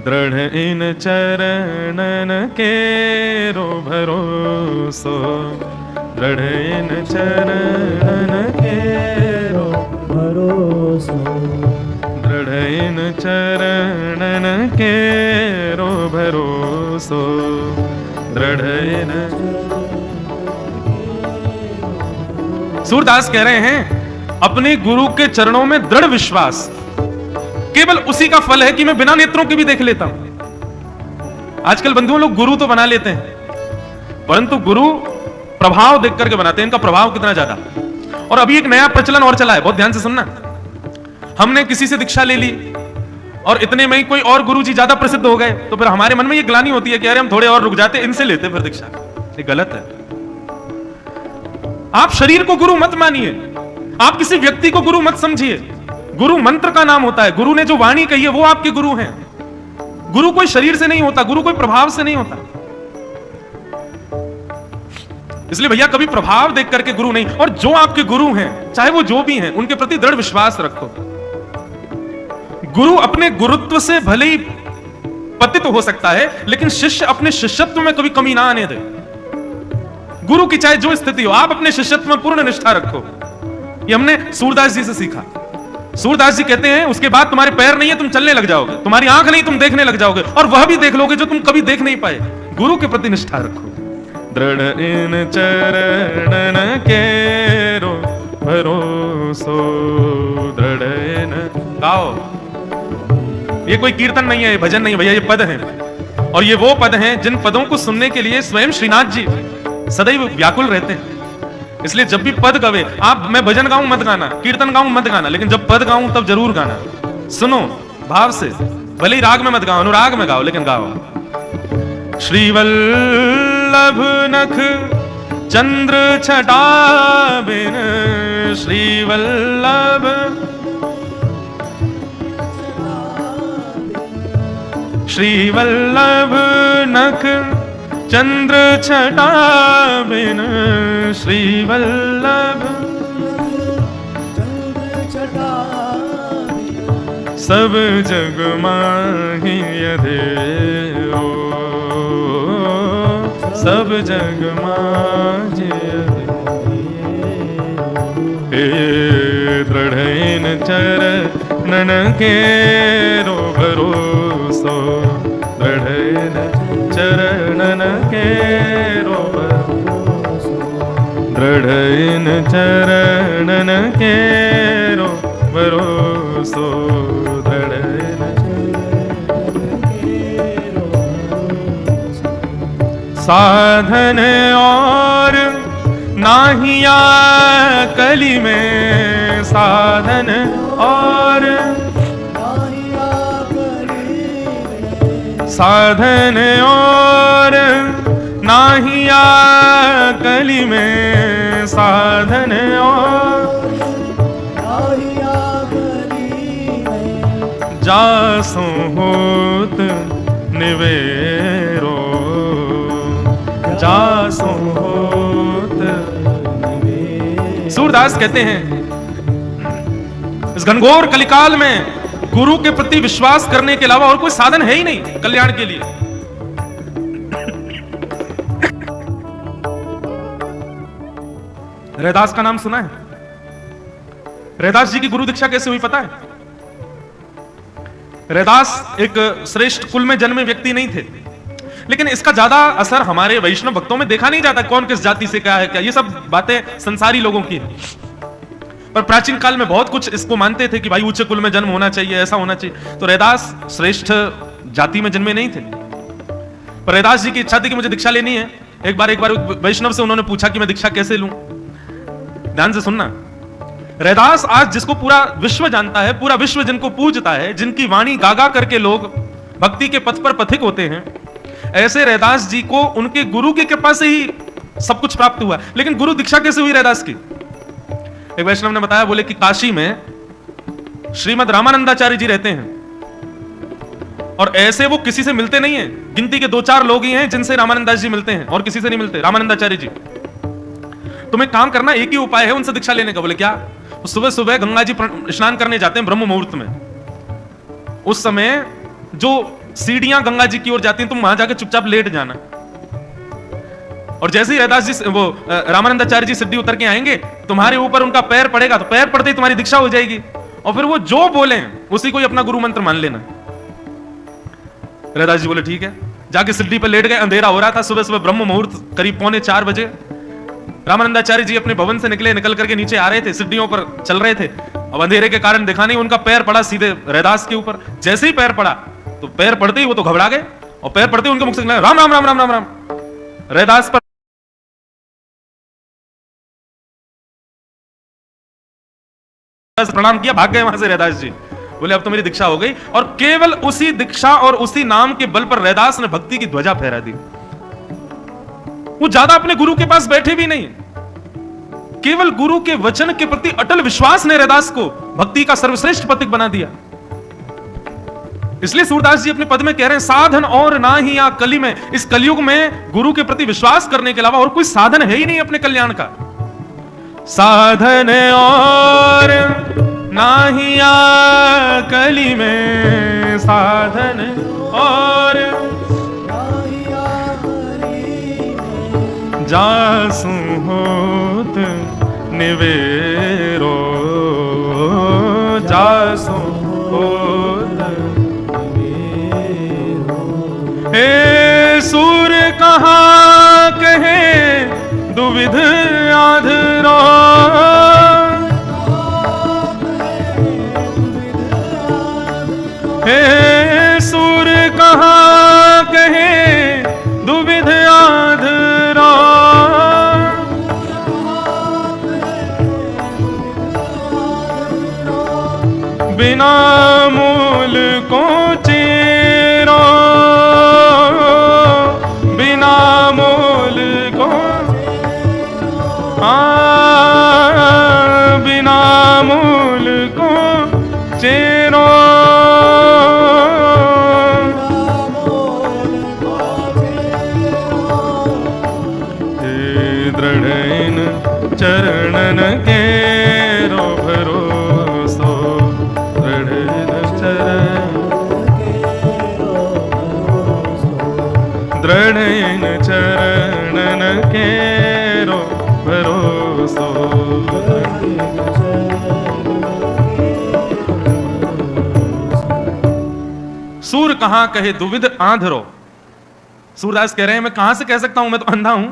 दृढ़ इन चरणन के रो भरोसो, दृढ़ इन चरणन के रो भरोसो, दृढ़ इन चरणन के रो भरोसो, दृढ़ इन। सूरदास कह रहे हैं अपने गुरु के चरणों में दृढ़ विश्वास, केवल उसी का फल है कि मैं बिना नेत्रों के भी देख लेता हूं। आजकल बंधुओं लोग गुरु तो बना लेते हैं, परंतु गुरु प्रभाव देख करके बनाते हैं, इनका प्रभाव कितना ज्यादा। और अभी एक नया प्रचलन और चला है, बहुत ध्यान से सुनना। हमने किसी से दीक्षा ले ली और इतने में ही कोई और गुरु जी ज्यादा प्रसिद्ध हो गए, तो फिर हमारे मन में ये ग्लानि होती है कि अरे हम थोड़े और रुक जाते, इनसे लेते फिर दीक्षा। ये गलत है। आप शरीर को गुरु मत मानिए, आप किसी व्यक्ति को गुरु मत समझिए। गुरु मंत्र का नाम होता है, गुरु ने जो वाणी कही है वो आपके गुरु हैं। गुरु कोई शरीर से नहीं होता, गुरु कोई प्रभाव से नहीं होता। इसलिए भैया कभी प्रभाव देख करके गुरु नहीं, और जो आपके गुरु हैं चाहे वो जो भी हैं उनके प्रति दृढ़ विश्वास रखो। गुरु अपने गुरुत्व से भले ही पतित हो सकता है, लेकिन शिष्य अपने शिष्यत्व में कभी कमी ना आने दे। गुरु की चाहे जो स्थिति हो, आप अपने शिष्यत्व में पूर्ण निष्ठा रखो। ये हमने सूरदास जी से सीखा। सूरदास जी कहते हैं उसके बाद तुम्हारे पैर नहीं है, तुम चलने लग जाओगे, तुम्हारी आंख नहीं, तुम देखने लग जाओगे, और वह भी देख लोगे जो तुम कभी देख नहीं पाए। गुरु के प्रति निष्ठा रखो। दृढ़ इन चरणन के रो भरोसो, दृढ़ इन। गाओ, ये कोई कीर्तन नहीं है, ये भजन नहीं भैया, ये पद है। और ये वो पद हैं जिन पदों को सुनने के लिए स्वयं श्रीनाथ जी सदैव व्याकुल रहते हैं। इसलिए जब भी पद गवे आप, मैं भजन गाऊं मत गाना, कीर्तन गाऊं मत गाना, लेकिन जब पद गाऊं तब जरूर गाना। सुनो भाव से, भले ही राग में मत गाओ, अनुराग में गाओ, लेकिन गाओ। श्रीवल्लभ नख चंद्र छटा बिन, श्रीवल्लभ श्रीवल्लभ नख चंद्र छटा बिन, श्रीवल्लभ चंद्र छटा, सब जग माही अधेरो, सब जग माही दृढ़ इन चरणन के रो भरोसो, दृढ़ इन चरणन के रो भरोसो, दृढ़ इन चरणन के रो भरोसो, दृढ़ इन साधन और नाहिया कली में, साधन और साधन और नाहिया कली में, साधन और नाहिया कली में, जासो होत निवेरो, जासो होत निवेरो। सूरदास कहते हैं इस घनघोर कलिकाल में गुरु के प्रति विश्वास करने के अलावा और कोई साधन है ही नहीं कल्याण के लिए। रैदास का नाम सुना है? रैदास जी की गुरु दीक्षा कैसे हुई पता है? रैदास एक श्रेष्ठ कुल में जन्मे व्यक्ति नहीं थे, लेकिन इसका ज्यादा असर हमारे वैष्णव भक्तों में देखा नहीं जाता। कौन किस जाति से क्या है क्या, ये सब बातें संसारी लोगों की है। पर प्राचीन काल में बहुत कुछ इसको मानते थे कि भाई उच्च कुल में जन्म होना चाहिए, ऐसा होना चाहिए। तो रैदास श्रेष्ठ जाति में जन्मे नहीं थे, पर रैदास जी की इच्छा थी कि मुझे दीक्षा लेनी है। एक बार वैष्णव से उन्होंने पूछा कि मैं दीक्षा कैसे लूं। ध्यान से सुनना, रैदास आज जिसको पूरा विश्व जानता है, पूरा विश्व जिनको पूजता है, जिनकी वाणी गागा करके लोग भक्ति के पथ पर पथिक होते हैं, ऐसे रैदास जी को उनके गुरु की कृपा से ही सब कुछ प्राप्त हुआ। लेकिन गुरु दीक्षा कैसे हुई रैदास की? एक वैष्णव ने बताया, बोले कि काशी में श्रीमद रामानंदाचार्य जी रहते हैं और ऐसे वो किसी से मिलते नहीं है, गिनती के 2-4 लोग ही हैं जिनसे रामानंद दास जी मिलते हैं, और किसी से नहीं मिलते। रामानंदाचार्य जी, तुम्हें काम करना, एक ही उपाय है उनसे दीक्षा लेने का। बोले क्या? सुबह सुबह गंगा जी स्नान करने जाते हैं ब्रह्म मुहूर्त में। उस समय जो सीढ़ियां गंगा जी की ओर जाती हैं, तुम वहां जाके चुपचाप लेट जाना, और जैसे ही रैदास जी वो रामानंदाचार्य जी सीढ़ी उतर के आएंगे, तुम्हारे ऊपर उनका पैर पड़ेगा, तो पैर पड़ते ही तुम्हारी दीक्षा हो जाएगी, और फिर वो जो बोले उसी को ही अपना गुरु मंत्र मान लेना। रैदास जी बोले ठीक है। जाके सीढ़ी पर लेट गए। अंधेरा हो रहा था, सुबह सुबह ब्रह्म मुहूर्त, करीब 3:45 बजे। रामानंदाचार्य जी अपने भवन से निकल करके नीचे आ रहे थे, सीढ़ियों पर चल रहे थे। अब अंधेरे के कारण देखा नहीं, उनका पैर पड़ा सीधे रैदास के ऊपर। जैसे ही पैर पड़ा, तो पैर पड़ते ही वो तो घबरा गए, और पैर पड़ते ही उनके मुख से निकला, राम राम राम राम राम राम। रैदास पर प्रणाम किया, भाग गए वहां से रैदास जी। बोले अब तो मेरी दीक्षा हो गई। और केवल उसी दीक्षा और उसी नाम के बल पर रैदास ने भक्ति की ध्वजा फहरा दी। वो ज्यादा अपने गुरु के पास बैठे भी नहीं, केवल गुरु के वचन के प्रति अटल विश्वास ने रैदास को भक्ति का सर्वश्रेष्ठ प्रतीक बना दिया। इसलिए सूरदास जी अपने पद में कह रहे हैं, साधन और ना ही या कली में। इस कलयुग में गुरु के प्रति विश्वास करने के अलावा और कोई साधन है ही नहीं अपने कल्याण का। साधन और नाहिया कली में, साधन और जासु होत निवेरो, जासु होत निवेरो। हे सूर कहाँ कहे दुविध आधरो, हे सूर कहाँ कहे दुविध आधरो। बिना मूल को चेरो, बिना मूल को, बिना मूल को चेरो। दृढ़ चरणन के रो भरोसो, दृढ़ चरण, दृढ़ चरणन के रो भरोसो। सूर कहां कहे दुविध आंधरो। सूरदास कह रहे हैं मैं कहां से कह सकता हूं, मैं तो अंधा हूं।